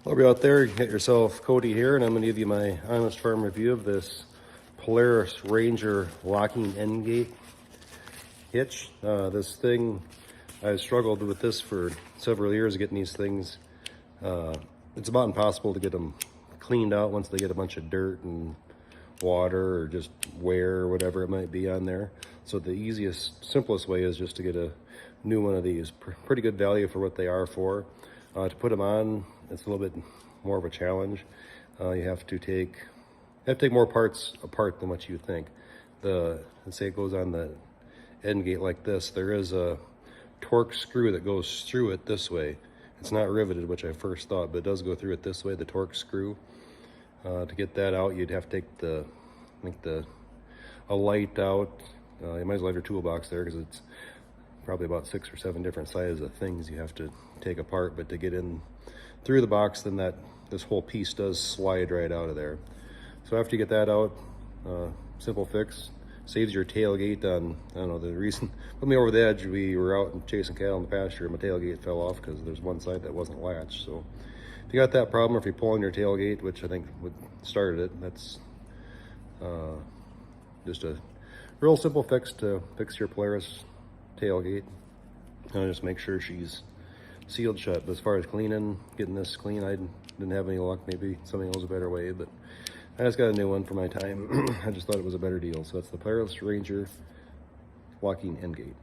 Hello out there, get yourself Cody here, and I'm going to give you my honest firm review of this Polaris Ranger locking end gate hitch. This thing, I struggled with this for several years, getting these things. It's about impossible to get them cleaned out once they get a bunch of dirt and water or just wear or whatever it might be on there. So the easiest, simplest way is just to get a new one of these. Pretty good value for what they are for. To put them on, it's a little bit more of a challenge. You have to take more parts apart than what you think. Let's say it goes on the end gate like this. There is a torque screw that goes through it this way. It's not riveted, which I first thought, but it does go through it this way, the torque screw. To get that out, you'd have to take a light out. You might as well have your toolbox there because it's probably about 6 or 7 different sizes of things you have to take apart. But to get in through the box, then this whole piece does slide right out of there. So after you get that out, simple fix. Saves your tailgate on, I don't know, the reason put me over the edge. We were out and chasing cattle in the pasture and my tailgate fell off because there's one side that wasn't latched. So if you got that problem, or if you're pulling your tailgate, which I think would started it, that's just a real simple fix to fix your Polaris tailgate. Just make sure she's sealed shut. But as far as getting this clean, I didn't have any luck. Maybe somebody knows a better way, but I just got a new one for my time. I just thought it was a better deal. So that's the Polaris Ranger locking end gate.